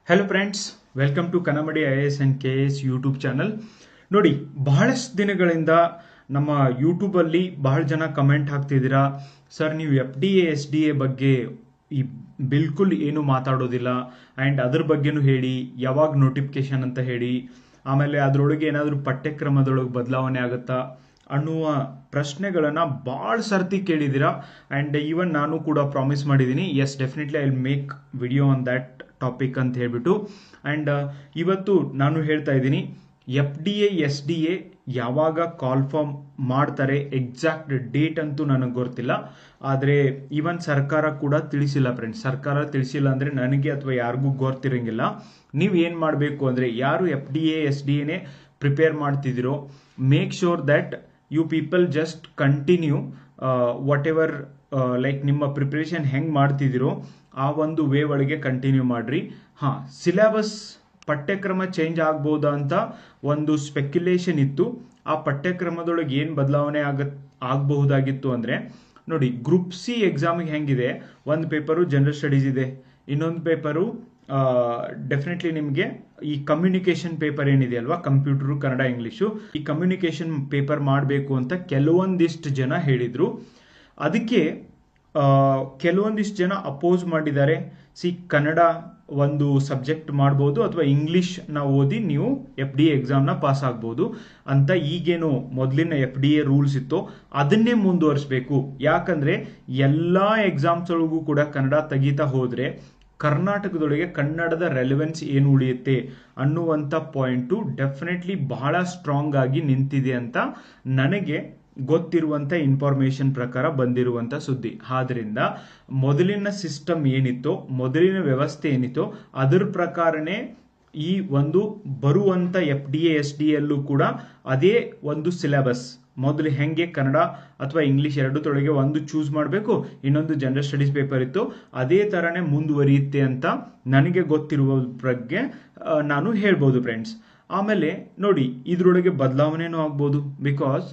Hello friends, welcome to Kannamadi IAS and KS YouTube channel. ನೋಡಿ, ಬಹಳಷ್ಟು ದಿನಗಳಿಂದ ನಮ್ಮ ಯೂಟ್ಯೂಬಲ್ಲಿ ಬಹಳ ಜನ ಕಮೆಂಟ್ ಹಾಕ್ತಿದ್ದೀರಾ, ಸರ್ ನೀವು FDA SDA ಬಗ್ಗೆ ಈ ಬಿಲ್ಕುಲ್ ಏನು ಮಾತಾಡೋದಿಲ್ಲ ಆ್ಯಂಡ್ ಅದ್ರ ಬಗ್ಗೆನೂ ಹೇಳಿ, ಯಾವಾಗ ನೋಟಿಫಿಕೇಶನ್ ಅಂತ ಹೇಳಿ, ಆಮೇಲೆ ಅದರೊಳಗೆ ಏನಾದರೂ ಪಠ್ಯಕ್ರಮದೊಳಗೆ ಬದಲಾವಣೆ ಆಗುತ್ತಾ ಅನ್ನುವ ಪ್ರಶ್ನೆಗಳನ್ನು ಭಾಳ ಸರ್ತಿ ಕೇಳಿದ್ದೀರಾ. ಆ್ಯಂಡ್ ಈವನ್ ನಾನು ಕೂಡ ಪ್ರಾಮಿಸ್ ಮಾಡಿದ್ದೀನಿ, yes definitely I will make video on that topic ಅಂತ ಹೇಳ್ಬಿಟ್ಟು. ಆ್ಯಂಡ್ ಇವತ್ತು ನಾನು ಹೇಳ್ತಾ ಇದ್ದೀನಿ, FDA SDA ಯಾವಾಗ ಕಾಲ್ ಫಾರ್ಮ್ ಮಾಡ್ತಾರೆ, ಎಕ್ಸಾಕ್ಟ್ ಡೇಟ್ ಅಂತೂ ನನಗೆ ಗೊತ್ತಿಲ್ಲ. ಆದರೆ ಈವನ್ ಸರ್ಕಾರ ಕೂಡ ತಿಳಿಸಿಲ್ಲ ಫ್ರೆಂಡ್ಸ್. ಸರ್ಕಾರ ತಿಳಿಸಿಲ್ಲ ಅಂದರೆ ನನಗೆ ಅಥವಾ ಯಾರಿಗೂ ಗೊತ್ತಿರಂಗಿಲ್ಲ. ನೀವು ಏನು ಮಾಡಬೇಕು ಅಂದರೆ, ಯಾರು FDA SDAನೇ ಪ್ರಿಪೇರ್ ಮಾಡ್ತಿದ್ದೀರೋ, make sure that you people just continue whatever like ನಿಮ್ಮ ಪ್ರಿಪ್ರೇಷನ್ ಹೆಂಗೆ ಮಾಡ್ತಿದ್ದೀರೋ ಆ ಒಂದು ವೇ ಒಳಗೆ ಕಂಟಿನ್ಯೂ ಮಾಡ್ರಿ. ಹಾಂ, ಸಿಲೆಬಸ್ ಪಠ್ಯಕ್ರಮ ಚೇಂಜ್ ಆಗ್ಬೋದಾ ಅಂತ ಒಂದು ಸ್ಪೆಕ್ಯುಲೇಷನ್ ಇತ್ತು. ಆ ಪಠ್ಯಕ್ರಮದೊಳಗೆ ಏನು ಬದಲಾವಣೆ ಆಗಬಹುದಾಗಿತ್ತು ಅಂದರೆ, ನೋಡಿ, ಗ್ರೂಪ್ ಸಿ ಎಕ್ಸಾಮಿಗೆ ಹೆಂಗಿದೆ, ಒಂದು ಪೇಪರು ಜನರಲ್ ಸ್ಟಡೀಸ್ ಇದೆ, ಇನ್ನೊಂದು ಪೇಪರು ಡೆಫಿನೆಟ್ಲಿ ನಿಮಗೆ ಈ ಕಮ್ಯುನಿಕೇಷನ್ ಪೇಪರ್ ಏನಿದೆ ಅಲ್ವಾ, ಕಂಪ್ಯೂಟರು, ಕನ್ನಡ, ಇಂಗ್ಲೀಷು, ಈ ಕಮ್ಯುನಿಕೇಷನ್ ಪೇಪರ್ ಮಾಡಬೇಕು ಅಂತ ಕೆಲವೊಂದಿಷ್ಟು ಜನ ಹೇಳಿದರು. ಅದಕ್ಕೆ ಕೆಲವೊಂದಿಷ್ಟು ಜನ ಅಪೋಸ್ ಮಾಡಿದ್ದಾರೆ. ಕನ್ನಡ ಒಂದು ಸಬ್ಜೆಕ್ಟ್ ಮಾಡ್ಬೋದು ಅಥವಾ ಇಂಗ್ಲೀಷ್ನ ಓದಿ ನೀವು FDA ಎಕ್ಸಾಮ್ನ ಪಾಸ್ ಆಗ್ಬೋದು ಅಂತ. ಈಗೇನು ಮೊದಲಿನ FDA ರೂಲ್ಸ್ ಇತ್ತು ಅದನ್ನೇ ಮುಂದುವರಿಸಬೇಕು. ಯಾಕಂದರೆ ಎಲ್ಲ ಎಕ್ಸಾಮ್ಸ್ ಒಳಗೂ ಕೂಡ ಕನ್ನಡ ತೆಗಿತಾ ಹೋದರೆ ಕರ್ನಾಟಕದೊಳಗೆ ಕನ್ನಡದ ರೆಲೆವೆನ್ಸ್ ಏನು ಉಳಿಯುತ್ತೆ ಅನ್ನುವಂಥ ಪಾಯಿಂಟು ಡೆಫಿನೆಟ್ಲಿ ಬಹಳ ಸ್ಟ್ರಾಂಗ್ ಆಗಿ ನಿಂತಿದೆ ಅಂತ ನನಗೆ ಗೊತ್ತಿರುವಂಥ ಇನ್ಫಾರ್ಮೇಷನ್ ಪ್ರಕಾರ ಬಂದಿರುವಂಥ ಸುದ್ದಿ. ಆದ್ದರಿಂದ ಮೊದಲಿನ ಸಿಸ್ಟಮ್ ಏನಿತ್ತೋ, ಮೊದಲಿನ ವ್ಯವಸ್ಥೆ ಏನಿತ್ತೋ ಅದರ ಪ್ರಕಾರನೇ ಈ ಒಂದು ಬರುವಂಥ FDA SDAಯಲ್ಲೂ ಕೂಡ ಅದೇ ಒಂದು ಸಿಲೆಬಸ್, ಮೊದಲು ಹೆಂಗೆ ಕನ್ನಡ ಅಥವಾ ಇಂಗ್ಲೀಷ್ ಎರಡೂತೊಳಗೆ ಒಂದು ಚೂಸ್ ಮಾಡಬೇಕು, ಇನ್ನೊಂದು ಜನರಲ್ ಸ್ಟಡೀಸ್ ಪೇಪರ್ ಇತ್ತು, ಅದೇ ಥರನೇ ಮುಂದುವರಿಯುತ್ತೆ ಅಂತ ನನಗೆ ಗೊತ್ತಿರುವ ಬಗ್ಗೆ ನಾನು ಹೇಳ್ಬೋದು ಫ್ರೆಂಡ್ಸ್. ಆಮೇಲೆ ನೋಡಿ, ಇದರೊಳಗೆ ಬದಲಾವಣೆನೂ ಆಗ್ಬೋದು. ಬಿಕಾಸ್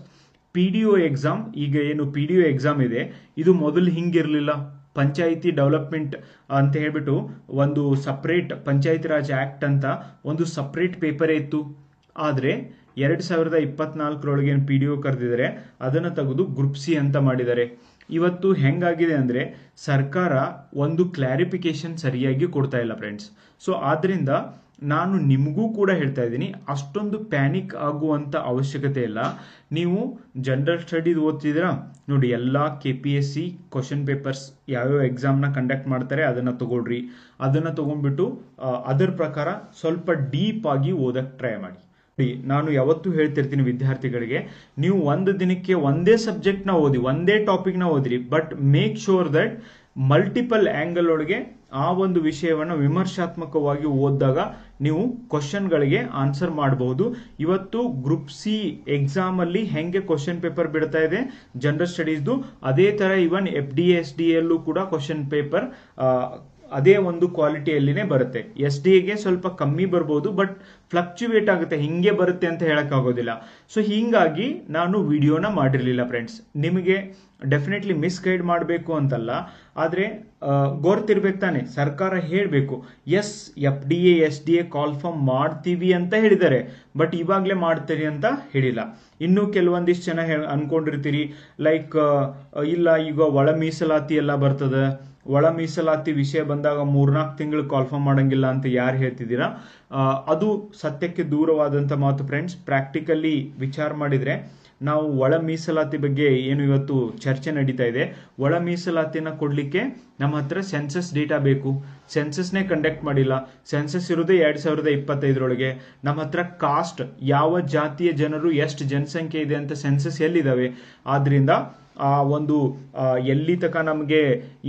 PDO ಎಕ್ಸಾಮ್, ಈಗ ಏನು PDO ಎಕ್ಸಾಮ್ ಇದೆ, ಇದು ಮೊದಲು ಹಿಂಗಿರಲಿಲ್ಲ. ಪಂಚಾಯಿತಿ ಡೆವಲಪ್ಮೆಂಟ್ ಅಂತ ಹೇಳ್ಬಿಟ್ಟು ಒಂದು ಸಪ್ರೇಟ್ ಪಂಚಾಯತ್ ರಾಜ್ ಆ್ಯಕ್ಟ್ ಅಂತ ಒಂದು ಸಪ್ರೇಟ್ ಪೇಪರೇ ಇತ್ತು. ಆದರೆ 2024 ಏನು PDO ಕರೆದಿದ್ದಾರೆ, ಅದನ್ನು ತೆಗೆದು ಗ್ರೂಪ್ ಸಿ ಅಂತ ಮಾಡಿದ್ದಾರೆ. ಇವತ್ತು ಹೆಂಗಾಗಿದೆ ಅಂದರೆ, ಸರ್ಕಾರ ಒಂದು ಕ್ಲಾರಿಫಿಕೇಶನ್ ಸರಿಯಾಗಿ ಕೊಡ್ತಾ ಇಲ್ಲ ಫ್ರೆಂಡ್ಸ್. ಸೊ ಆದ್ದರಿಂದ ನಾನು ನಿಮಗೂ ಕೂಡ ಹೇಳ್ತಾ ಇದ್ದೀನಿ, ಅಷ್ಟೊಂದು ಪ್ಯಾನಿಕ್ ಆಗುವಂಥ ಅವಶ್ಯಕತೆ ಇಲ್ಲ. ನೀವು ಜನರಲ್ ಸ್ಟಡೀಸ್ ಓದ್ತಿದ್ದೀರಾ, ನೋಡಿ, ಎಲ್ಲ KPSC ಕ್ವಶನ್ ಪೇಪರ್ಸ್ ಯಾವ್ಯಾವ ಎಕ್ಸಾಮ್ನ ಕಂಡಕ್ಟ್ ಮಾಡ್ತಾರೆ ಅದನ್ನು ತಗೊಳ್ರಿ. ಅದನ್ನು ತೊಗೊಂಡ್ಬಿಟ್ಟು ಅದರ ಪ್ರಕಾರ ಸ್ವಲ್ಪ ಡೀಪ್ ಆಗಿ ಓದಕ್ಕೆ ಟ್ರೈ ಮಾಡಿ. ನಾನು ಯಾವತ್ತೂ ಹೇಳ್ತಿರ್ತೀನಿ ವಿದ್ಯಾರ್ಥಿಗಳಿಗೆ, ನೀವು ಒಂದು ದಿನಕ್ಕೆ ಒಂದೇ ಸಬ್ಜೆಕ್ಟ್ನ ಓದಿ, ಒಂದೇ ಟಾಪಿಕ್ನ ಓದಿರಿ, but make sure that multiple angle ಒಳಗೆ ಆ ಒಂದು ವಿಷಯವನ್ನು ವಿಮರ್ಶಾತ್ಮಕವಾಗಿ ಓದಿದಾಗ ನೀವು ಕ್ವಶನ್ಗಳಿಗೆ ಆನ್ಸರ್ ಮಾಡಬಹುದು. ಇವತ್ತು ಗ್ರೂಪ್ ಸಿ ಎಕ್ಸಾಮಲ್ಲಿ ಹೆಂಗೆ ಕ್ವಶನ್ ಪೇಪರ್ ಬಿಡ್ತಾ ಇದೆ ಜನರಲ್ ಸ್ಟಡೀಸ್ದು, ಅದೇ ಥರ ಇವನ್ FDA SDAಯಲ್ಲೂ ಕೂಡ ಕ್ವಶನ್ ಪೇಪರ್ ಅದೇ ಒಂದು ಕ್ವಾಲಿಟಿಯಲ್ಲಿನೇ ಬರುತ್ತೆ. SDAಗೆ ಸ್ವಲ್ಪ ಕಮ್ಮಿ ಬರ್ಬೋದು, ಬಟ್ ಫ್ಲಕ್ಚುವೇಟ್ ಆಗುತ್ತೆ, ಹಿಂಗೆ ಬರುತ್ತೆ ಅಂತ ಹೇಳೋಕ್ಕಾಗೋದಿಲ್ಲ. ಸೊ ಹೀಗಾಗಿ ನಾನು ವಿಡಿಯೋನ ಮಾಡಿರಲಿಲ್ಲ ಫ್ರೆಂಡ್ಸ್. ನಿಮಗೆ ಡೆಫಿನೆಟ್ಲಿ ಮಿಸ್ಗೈಡ್ ಮಾಡಬೇಕು ಅಂತಲ್ಲ, ಆದರೆ ಗೊತ್ತಿರ್ಬೇಕು ತಾನೆ, ಸರ್ಕಾರ ಹೇಳಬೇಕು, yes FDA SDA call form ಮಾಡ್ತೀವಿ ಅಂತ ಹೇಳಿದ್ದಾರೆ, ಬಟ್ ಇವಾಗಲೇ ಮಾಡ್ತೀರಿ ಅಂತ ಹೇಳಿಲ್ಲ. ಇನ್ನೂ ಕೆಲವೊಂದಿಷ್ಟು ಜನ ಅನ್ಕೊಂಡಿರ್ತೀರಿ, ಲೈಕ್ ಇಲ್ಲ ಈಗ ಒಳ ಮೀಸಲಾತಿ ಎಲ್ಲ ಬರ್ತದೆ, ಒಳ ಮೀಸಲಾತಿ ವಿಷಯ ಬಂದಾಗ 3-4 ತಿಂಗಳು ಕಾಲ್ಫಾರ್ಮ್ ಮಾಡಂಗಿಲ್ಲ ಅಂತ ಯಾರು ಹೇಳ್ತಿದ್ದೀರಾ, ಅದು ಸತ್ಯಕ್ಕೆ ದೂರವಾದಂಥ ಮಾತು ಫ್ರೆಂಡ್ಸ್. ಪ್ರಾಕ್ಟಿಕಲಿ ವಿಚಾರ ಮಾಡಿದರೆ ನಾವು ಒಳ ಮೀಸಲಾತಿ ಬಗ್ಗೆ ಏನು ಇವತ್ತು ಚರ್ಚೆ ನಡೀತಾ ಇದೆ, ಒಳ ಮೀಸಲಾತಿನ ಕೊಡಲಿಕ್ಕೆ ನಮ್ಮ ಹತ್ರ ಸೆನ್ಸಸ್ ಡೇಟಾ ಬೇಕು. ಸೆನ್ಸಸ್ನೇ ಕಂಡಕ್ಟ್ ಮಾಡಿಲ್ಲ. ಸೆನ್ಸಸ್ ಇರೋದೇ 2025 ನಮ್ಮ ಹತ್ರ ಕಾಸ್ಟ್, ಯಾವ ಜಾತಿಯ ಜನರು ಎಷ್ಟು ಜನಸಂಖ್ಯೆ ಇದೆ ಅಂತ ಸೆನ್ಸಸ್ ಎಲ್ಲಿದ್ದಾವೆ. ಆದ್ದರಿಂದ ಆ ಒಂದು ಎಲ್ಲಿ ತನಕ ನಮಗೆ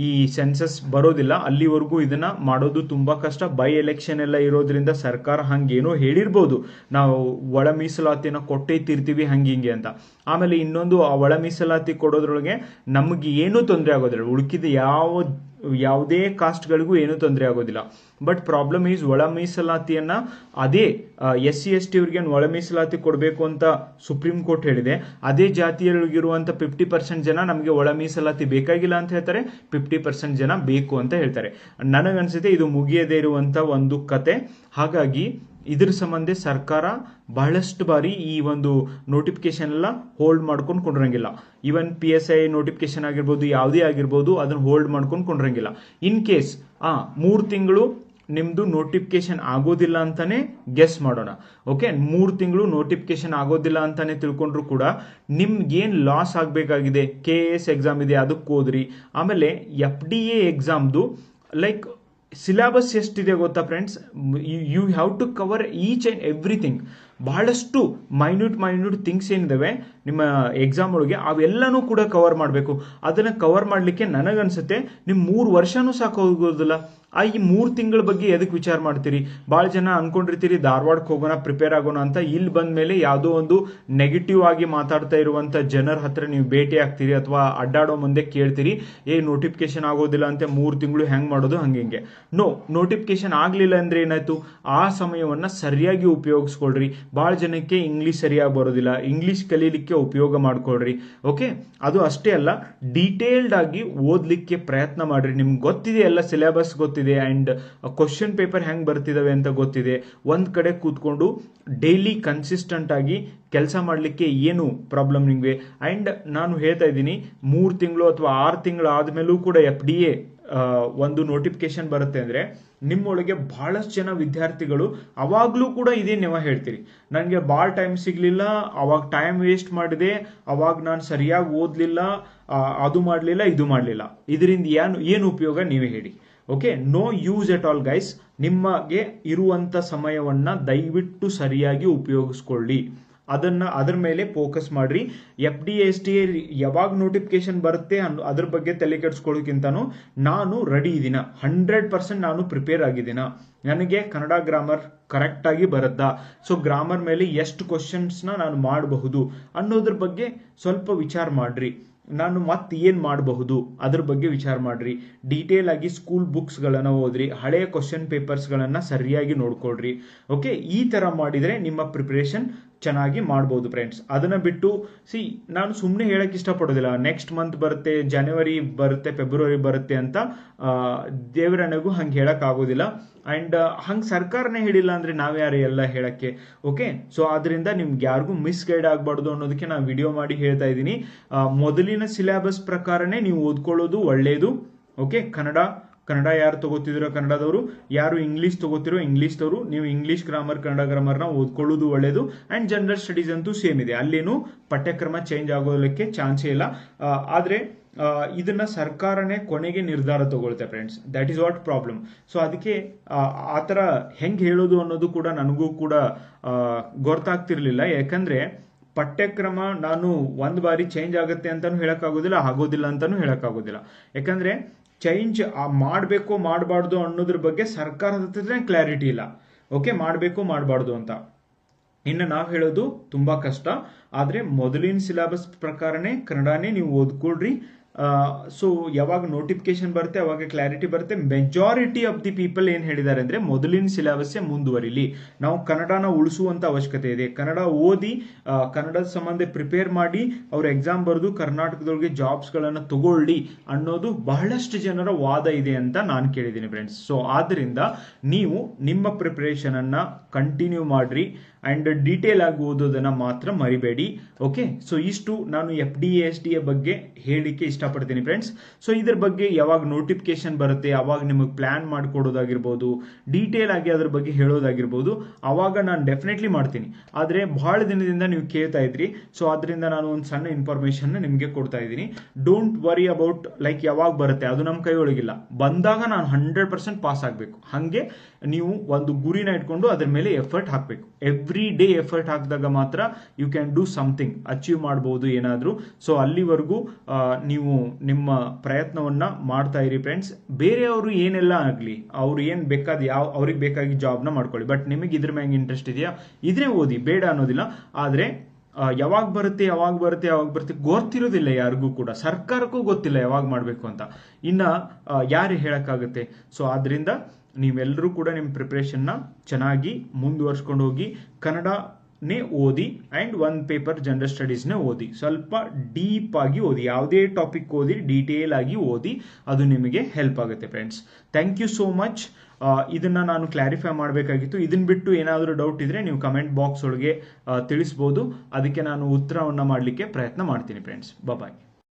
ಈ ಸೆನ್ಸಸ್ ಬರೋದಿಲ್ಲ ಅಲ್ಲಿವರೆಗೂ ಇದನ್ನ ಮಾಡೋದು ತುಂಬಾ ಕಷ್ಟ. ಬೈ ಎಲೆಕ್ಷನ್ ಎಲ್ಲ ಇರೋದ್ರಿಂದ ಸರ್ಕಾರ ಹಂಗೇನೋ ಹೇಳಿರ್ಬೋದು, ನಾವು ಒಳ ಮೀಸಲಾತಿನ ಕೊಟ್ಟೇ ತೀರ್ತೀವಿ ಹಂಗೆ ಅಂತ. ಆಮೇಲೆ ಇನ್ನೊಂದು, ಆ ಒಳ ಮೀಸಲಾತಿ ಕೊಡೋದ್ರೊಳಗೆ ನಮಗೆ ಏನೂ ತೊಂದರೆ ಆಗೋದಿಲ್ಲ, ಉಳುಕಿದ ಯಾವುದೇ ಕಾಸ್ಟ್ಗಳಿಗೂ ಏನೂ ತೊಂದರೆ ಆಗೋದಿಲ್ಲ. ಬಟ್ ಪ್ರಾಬ್ಲಮ್ ಈಸ್ ಒಳ ಮೀಸಲಾತಿಯನ್ನ ಅದೇ SC/ST ಅವರಿಗೆ ಒಳ ಮೀಸಲಾತಿ ಕೊಡಬೇಕು ಅಂತ ಸುಪ್ರೀಂ ಕೋರ್ಟ್ ಹೇಳಿದೆ. ಅದೇ ಜಾತಿಯಲ್ಲಿರುವಂತ 50% ಜನ ನಮಗೆ ಒಳ ಮೀಸಲಾತಿ ಬೇಕಾಗಿಲ್ಲ ಅಂತ ಹೇಳ್ತಾರೆ, 50% ಜನ ಬೇಕು ಅಂತ ಹೇಳ್ತಾರೆ. ನನಗನ್ಸುತ್ತೆ ಇದು ಮುಗಿಯದೇ ಇರುವಂತ ಒಂದು ಕತೆ. ಹಾಗಾಗಿ ಇದ್ರ ಸಂಬಂಧ ಸರ್ಕಾರ ಬಹಳಷ್ಟು ಬಾರಿ ಈ ಒಂದು ನೋಟಿಫಿಕೇಶನ್ ಎಲ್ಲ ಹೋಲ್ಡ್ ಮಾಡ್ಕೊಂಡು ಕೊಂಡಿರಂಗಿಲ್ಲ. ಈವನ್ PSI ನೋಟಿಫಿಕೇಶನ್ ಆಗಿರ್ಬೋದು, ಯಾವುದೇ ಆಗಿರ್ಬೋದು, ಅದನ್ನ ಹೋಲ್ಡ್ ಮಾಡ್ಕೊಂಡು ಕೊಂಡಿರಂಗಿಲ್ಲ. ಇನ್ ಕೇಸ್ 3 ತಿಂಗಳು ನಿಮ್ದು ನೋಟಿಫಿಕೇಶನ್ ಆಗೋದಿಲ್ಲ ಅಂತಾನೆ ಗೆಸ್ ಮಾಡೋಣ. ಓಕೆ, 3 ತಿಂಗಳು ನೋಟಿಫಿಕೇಶನ್ ಆಗೋದಿಲ್ಲ ಅಂತಾನೆ ತಿಳ್ಕೊಂಡ್ರು ಕೂಡ ನಿಮ್ಗೇನ್ ಲಾಸ್ ಆಗಬೇಕಾಗಿದೆ, KAS ಎಕ್ಸಾಮ್ ಇದೆ ಅದಕ್ಕೆ ಹೋದ್ರಿ, ಆಮೇಲೆ FDA ಎಕ್ಸಾಮ್ದು ಲೈಕ್ ಸಿಲೆಬಸ್ ಎಷ್ಟಿದೆ ಗೊತ್ತಾ friends? You have to cover each and everything. ಬಹಳಷ್ಟು ಮೈನ್ಯೂಟ್ ಥಿಂಗ್ಸ್ ಏನಿದಾವೆ ನಿಮ್ಮ ಎಕ್ಸಾಮ್ ಒಳಗೆ ಅವೆಲ್ಲನೂ ಕೂಡ ಕವರ್ ಮಾಡಬೇಕು. ಅದನ್ನು ಕವರ್ ಮಾಡಲಿಕ್ಕೆ ನನಗನ್ಸುತ್ತೆ ನಿಮ್ಮ 3 ವರ್ಷನೂ ಸಾಕಾಗೋದಿಲ್ಲ. ಈ 3 ತಿಂಗಳ ಬಗ್ಗೆ ಎದಕ್ಕೆ ವಿಚಾರ ಮಾಡ್ತೀರಿ? ಭಾಳ ಜನ ಅನ್ಕೊಂಡಿರ್ತೀರಿ ಧಾರವಾಡಕ್ಕೆ ಹೋಗೋಣ, ಪ್ರಿಪೇರ್ ಆಗೋಣ ಅಂತ. ಇಲ್ಲಿ ಬಂದ ಮೇಲೆ ಯಾವುದೋ ಒಂದು ನೆಗೆಟಿವ್ ಆಗಿ ಮಾತಾಡ್ತಾ ಇರುವಂಥ ಜನರ ಹತ್ರ ನೀವು ಭೇಟಿ ಆಗ್ತೀರಿ ಅಥವಾ ಅಡ್ಡಾಡೋ ಮುಂದೆ ಕೇಳ್ತೀರಿ, ನೋಟಿಫಿಕೇಶನ್ ಆಗೋದಿಲ್ಲ ಅಂತ 3 ತಿಂಗಳು ಹೆಂಗೆ ಮಾಡೋದು ಹಂಗೆ. ನೋ, ನೋಟಿಫಿಕೇಶನ್ ಆಗಲಿಲ್ಲ ಅಂದ್ರೆ ಏನಾಯ್ತು? ಆ ಸಮಯವನ್ನು ಸರಿಯಾಗಿ ಉಪಯೋಗಿಸ್ಕೊಳ್ರಿ. ಭಾಳ ಜನಕ್ಕೆ ಇಂಗ್ಲೀಷ್ ಸರಿಯಾಗಿ ಬರೋದಿಲ್ಲ, ಇಂಗ್ಲೀಷ್ ಕಲೀಲಿಕ್ಕೆ ಉಪಯೋಗ ಮಾಡ್ಕೊಳ್ರಿ. ಓಕೆ, ಅದು ಅಷ್ಟೇ ಅಲ್ಲ, ಡೀಟೇಲ್ಡ್ ಆಗಿ ಓದಲಿಕ್ಕೆ ಪ್ರಯತ್ನ ಮಾಡ್ರಿ. ನಿಮ್ಗೆ ಗೊತ್ತಿದೆ, ಎಲ್ಲ ಸಿಲೆಬಸ್ ಗೊತ್ತಿದೆ ಅಂಡ್ ಕ್ವಶನ್ ಪೇಪರ್ ಹೆಂಗೆ ಬರ್ತಿದಾವೆ ಅಂತ ಗೊತ್ತಿದೆ. ಒಂದ್ ಕಡೆ ಕೂತ್ಕೊಂಡು ಡೈಲಿ ಕನ್ಸಿಸ್ಟೆಂಟ್ ಆಗಿ ಕೆಲಸ ಮಾಡಲಿಕ್ಕೆ ಏನು ಪ್ರಾಬ್ಲಮ್ ನಿಮಗೆ? ಅಂಡ್ ನಾನು ಹೇಳ್ತಾ ಇದ್ದೀನಿ, 3 ತಿಂಗಳು ಅಥವಾ 6 ತಿಂಗಳು ಆದ್ಮೇಲೂ ಕೂಡ FDA ಒಂದು ನೋಟಿಫಿಕೇಶನ್ ಬರುತ್ತೆ ಅಂದ್ರೆ ನಿಮ್ಮೊಳಗೆ ಬಹಳಷ್ಟು ಜನ ವಿದ್ಯಾರ್ಥಿಗಳು ಅವಾಗ್ಲೂ ಕೂಡ ಇದೇ ನೀವು ಹೇಳ್ತೀರಿ, ನನಗೆ ಭಾಳ ಟೈಮ್ ಸಿಗ್ಲಿಲ್ಲ, ಅವಾಗ ಟೈಮ್ ವೇಸ್ಟ್ ಮಾಡಿದೆ, ಅವಾಗ ನಾನು ಸರಿಯಾಗಿ ಓದಲಿಲ್ಲ, ಅದು ಮಾಡಲಿಲ್ಲ, ಇದು ಮಾಡಲಿಲ್ಲ. ಇದರಿಂದ ಏನು ಉಪಯೋಗ ನೀವೇ ಹೇಳಿ. Okay, no use at all guys. ನಿಮಗೆ ಇರುವಂತ ಸಮಯವನ್ನ ದಯವಿಟ್ಟು ಸರಿಯಾಗಿ ಉಪಯೋಗಿಸ್ಕೊಳ್ಳಿ. ಅದರ ಮೇಲೆ ಫೋಕಸ್ ಮಾಡ್ರಿ. FDA ಯಾವಾಗ ನೋಟಿಫಿಕೇಶನ್ ಬರುತ್ತೆ ಅದ್ರ ಬಗ್ಗೆ ತಲೆ ಕೆಡಿಸ್ಕೊಳ್ಳೋಕ್ಕಿಂತನೂ ನಾನು ರೆಡಿ ಇದ್ದೀನ, 100% ನಾನು ಪ್ರಿಪೇರ್ ಆಗಿದ್ದೀನ. ನನಗೆ ಕನ್ನಡ ಗ್ರಾಮರ್ ಕರೆಕ್ಟ್ ಆಗಿ ಬರುತ್ತಾ, ಸೊ ಗ್ರಾಮರ್ ಮೇಲೆ ಎಷ್ಟು ಕ್ವಶನ್ಸ್ನ ನಾನು ಮಾಡಬಹುದು ಅನ್ನೋದ್ರ ಬಗ್ಗೆ ಸ್ವಲ್ಪ ವಿಚಾರ ಮಾಡ್ರಿ. ನಾನು ಮತ್ತೆ ಏನ್ ಮಾಡಬಹುದು ಅದ್ರ ಬಗ್ಗೆ ವಿಚಾರ ಮಾಡ್ರಿ. ಡೀಟೇಲ್ ಆಗಿ ಸ್ಕೂಲ್ ಬುಕ್ಸ್ ಗಳನ್ನ ಓದ್ರಿ, ಹಳೆಯ ಕ್ವಶನ್ ಪೇಪರ್ಸ್ ಗಳನ್ನ ಸರಿಯಾಗಿ ನೋಡ್ಕೊಳ್ರಿ. ಓಕೆ, ಈ ತರ ಮಾಡಿದ್ರೆ ನಿಮ್ಮ ಪ್ರಿಪರೇಷನ್ ಚೆನ್ನಾಗಿ ಮಾಡ್ಬೋದು ಫ್ರೆಂಡ್ಸ್. ಅದನ್ನ ಬಿಟ್ಟು ನಾನು ಸುಮ್ಮನೆ ಹೇಳಕ್ ಇಷ್ಟಪಡೋದಿಲ್ಲ, ನೆಕ್ಸ್ಟ್ ಮಂತ್ ಬರುತ್ತೆ, ಜನವರಿ ಬರುತ್ತೆ, ಫೆಬ್ರವರಿ ಬರುತ್ತೆ ಅಂತ ದೇವರನಿಗೂ ಹಂಗೆ ಹೇಳಕ್ ಆಗೋದಿಲ್ಲ. ಅಂಡ್ ಹಂಗೆ ಸರ್ಕಾರನೇ ಹೇಳಿಲ್ಲ ಅಂದ್ರೆ ನಾವ್ಯಾರು ಎಲ್ಲ ಹೇಳಕ್ಕೆ? ಓಕೆ, ಸೊ ಆದ್ರಿಂದ ನಿಮ್ಗೆ ಯಾರಿಗೂ ಮಿಸ್ಗೈಡ್ ಆಗಬಾರ್ದು ಅನ್ನೋದಕ್ಕೆ ನಾನು ವಿಡಿಯೋ ಮಾಡಿ ಹೇಳ್ತಾ ಇದ್ದೀನಿ. ಮೊದಲಿನ ಸಿಲೆಬಸ್ ಪ್ರಕಾರನೇ ನೀವು ಓದ್ಕೊಳ್ಳೋದು ಒಳ್ಳೆಯದು. ಓಕೆ, ಕನ್ನಡ ಯಾರು ತಗೋತಿದ್ರು ಕನ್ನಡದವರು, ಯಾರು ಇಂಗ್ಲಿಷ್ ತಗೋತಿರೋ ಇಂಗ್ಲಿಷ್ದವರು, ನೀವು ಇಂಗ್ಲಿಷ್ ಗ್ರಾಮರ್ ಕನ್ನಡ ಗ್ರಾಮರ್ನ ಓದ್ಕೊಳ್ಳೋದು ಒಳ್ಳೇದು. ಅಂಡ್ ಜನರಲ್ ಸ್ಟಡೀಸ್ ಅಂತೂ ಸೇಮ್ ಇದೆ, ಅಲ್ಲೇನು ಪಠ್ಯಕ್ರಮ ಚೇಂಜ್ ಆಗೋದಕ್ಕೆ ಚಾನ್ಸೇ ಇಲ್ಲ. ಆದ್ರೆ ಇದನ್ನ ಸರ್ಕಾರನೇ ಕೊನೆಗೆ ನಿರ್ಧಾರ ತಗೊಳುತ್ತೆ friends, that is what problem. So ಅದಕ್ಕೆ ಆ ಥರ ಹೆಂಗೆ ಹೇಳೋದು ಅನ್ನೋದು ಕೂಡ ನನಗೂ ಕೂಡ ಗೊತ್ತಾಗ್ತಿರ್ಲಿಲ್ಲ. ಯಾಕಂದ್ರೆ ಪಠ್ಯಕ್ರಮ ನಾನು ಒಂದು ಬಾರಿ ಚೇಂಜ್ ಆಗುತ್ತೆ ಅಂತಾನು ಹೇಳಕ್ಕಾಗೋದಿಲ್ಲ, ಆಗೋದಿಲ್ಲ ಅಂತಾನು ಹೇಳಕ್ಕಾಗೋದಿಲ್ಲ. ಯಾಕಂದ್ರೆ ಚೇಂಜ್ ಮಾಡಬೇಕು ಮಾಡಬಾರ್ದು ಅನ್ನೋದ್ರ ಬಗ್ಗೆ ಸರ್ಕಾರದ ಹತ್ರ ಕ್ಲಾರಿಟಿ ಇಲ್ಲ. ಓಕೆ, ಮಾಡಬೇಕು ಮಾಡಬಾರ್ದು ಅಂತ. ಇನ್ನು ನಾವು ಹೇಳೋದು ತುಂಬಾ ಕಷ್ಟ. ಆದ್ರೆ ಮೊದಲಿನ ಸಿಲೆಬಸ್ ಪ್ರಕಾರನೇ ಕನ್ನಡನೇ ನೀವು ಓದ್ಕೊಳ್ರಿ. ಸೊ ಯಾವಾಗ ನೋಟಿಫಿಕೇಶನ್ ಬರುತ್ತೆ ಅವಾಗ ಕ್ಲಾರಿಟಿ ಬರುತ್ತೆ. ಮೆಜಾರಿಟಿ ಆಫ್ ದಿ ಪೀಪಲ್ ಏನ್ ಹೇಳಿದ್ದಾರೆ ಅಂದ್ರೆ ಮೊದಲಿನ ಸಿಲೆಬಸ್ಸೇ ಮುಂದುವರಿಲಿ, ನಾವು ಕನ್ನಡನ ಉಳಿಸುವಂತ ಅವಶ್ಯಕತೆ ಇದೆ, ಕನ್ನಡ ಓದಿ ಕನ್ನಡದ ಸಂಬಂಧ ಪ್ರಿಪೇರ್ ಮಾಡಿ ಅವ್ರ ಎಕ್ಸಾಮ್ ಬರೆದು ಕರ್ನಾಟಕದೊಳಗೆ ಜಾಬ್ಸ್ ಗಳನ್ನ ತಗೊಳ್ಳಿ ಅನ್ನೋದು ಬಹಳಷ್ಟು ಜನರ ವಾದ ಇದೆ ಅಂತ ನಾನು ಕೇಳಿದ್ದೀನಿ ಫ್ರೆಂಡ್ಸ್. ಸೊ ಆದ್ರಿಂದ ನೀವು ನಿಮ್ಮ ಪ್ರಿಪರೇಷನ್ ಅನ್ನ ಕಂಟಿನ್ಯೂ ಮಾಡ್ರಿ ಅಂಡ್ ಡೀಟೇಲ್ ಆಗಿ ಓದೋದನ್ನ ಮಾತ್ರ ಮರಿಬೇಡಿ. ಓಕೆ, ಸೊ ಇಷ್ಟು ನಾನು FDA ಬಗ್ಗೆ ಹೇಳಿಕೆ ಇಷ್ಟಪಡ್ತೀನಿ ಫ್ರೆಂಡ್ಸ್. ಸೊ ಇದ್ರ ಬಗ್ಗೆ ಯಾವಾಗ ನೋಟಿಫಿಕೇಶನ್ ಬರುತ್ತೆ ಅವಾಗ ನಿಮಗೆ ಪ್ಲಾನ್ ಮಾಡಿಕೊಡೋದಾಗಿರ್ಬೋದು, ಡೀಟೇಲ್ ಆಗಿ ಅದ್ರ ಬಗ್ಗೆ ಹೇಳೋದಾಗಿರ್ಬೋದು, ಅವಾಗ ನಾನು ಡೆಫಿನೆಟ್ಲಿ ಮಾಡ್ತೀನಿ. ಆದ್ರೆ ಬಹಳ ದಿನದಿಂದ ನೀವು ಕೇಳ್ತಾ ಇದ್ರಿ, ಸೊ ಅದರಿಂದ ನಾನು ಒಂದು ಸಣ್ಣ ಇನ್ಫಾರ್ಮೇಶನ್ ನಿಮಗೆ ಕೊಡ್ತಾ ಇದ್ದೀನಿ. ಡೋಂಟ್ ವರಿ ಅಬೌಟ್ ಲೈಕ್ ಯಾವಾಗ ಬರುತ್ತೆ, ಅದು ನಮ್ಮ ಕೈ ಒಳಗಿಲ್ಲ. ಬಂದಾಗ ನಾನು 100% ಪಾಸ್ ಆಗಬೇಕು. ಹಾಗೆ ನೀವು ಒಂದು ಗುರಿನ ಇಟ್ಕೊಂಡು ಅದ್ರ ಮೇಲೆ ಎಫರ್ಟ್ ಹಾಕಬೇಕು. ಎವ್ರಿ ಡೇ ಎಫರ್ಟ್ ಹಾಕಿದಾಗ ಮಾತ್ರ you can do something, achieve ಮಾಡಬಹುದು ಏನಾದರೂ. ಸೊ ಅಲ್ಲಿವರೆಗೂ ನೀವು ನಿಮ್ಮ ಪ್ರಯತ್ನವನ್ನ ಮಾಡ್ತಾ ಇರಿ ಫ್ರೆಂಡ್ಸ್. ಬೇರೆಯವರು ಏನೆಲ್ಲ ಆಗಲಿ, ಅವ್ರು ಏನು ಬೇಕಾದ ಅವ್ರಿಗೆ ಬೇಕಾಗಿ ಜಾಬ್ನ ಮಾಡ್ಕೊಳ್ಳಿ, ಬಟ್ ನಿಮಗೆ ಇದ್ರ ಮ್ಯಾಗ ಇಂಟ್ರೆಸ್ಟ್ ಇದೆಯಾ ಇದ್ರೆ ಓದಿ, ಬೇಡ ಅನ್ನೋದಿಲ್ಲ. ಆದರೆ ಯಾವಾಗ ಬರುತ್ತೆ ಗೊತ್ತಿರೋದಿಲ್ಲ ಯಾರಿಗೂ ಕೂಡ, ಸರ್ಕಾರಕ್ಕೂ ಗೊತ್ತಿಲ್ಲ ಯಾವಾಗ ಮಾಡಬೇಕು ಅಂತ. ಇನ್ನು ಯಾರು ಹೇಳೋಕ್ಕಾಗುತ್ತೆ? ಸೊ ಆದ್ದರಿಂದ ನೀವೆಲ್ಲರೂ ಕೂಡ ನಿಮ್ಮ ಪ್ರಿಪ್ರೇಷನ್ನ ಚೆನ್ನಾಗಿ ಮುಂದುವರ್ಸ್ಕೊಂಡು ಹೋಗಿ. ಕನ್ನಡನೇ ಓದಿ ಆ್ಯಂಡ್ ಒಂದು ಪೇಪರ್ ಜನರಲ್ ಸ್ಟಡೀಸ್ನೇ ಓದಿ. ಸ್ವಲ್ಪ ಡೀಪ್ ಆಗಿ ಓದಿ, ಯಾವುದೇ ಟಾಪಿಕ್ ಓದಿ ಡೀಟೇಲ್ ಆಗಿ ಓದಿ, ಅದು ನಿಮಗೆ ಹೆಲ್ಪ್ ಆಗುತ್ತೆ friends. Thank you so much. ಇದನ್ನ ನಾನು ಕ್ಲಾರಿಫೈ ಮಾಡಬೇಕಾಗಿತ್ತು. ಇದನ್ನ ಬಿಟ್ಟು ಏನಾದರೂ ಡೌಟ್ ಇದ್ರೆ ನೀವು ಕಮೆಂಟ್ ಬಾಕ್ಸ್ ಒಳಗೆ ತಿಳಿಸ್ಬೋದು. ಅದಕ್ಕೆ ನಾನು ಉತ್ತರವನ್ನು ಮಾಡಲಿಕ್ಕೆ ಪ್ರಯತ್ನ ಮಾಡ್ತೀನಿ ಫ್ರೆಂಡ್ಸ್. ಬಾಯ್.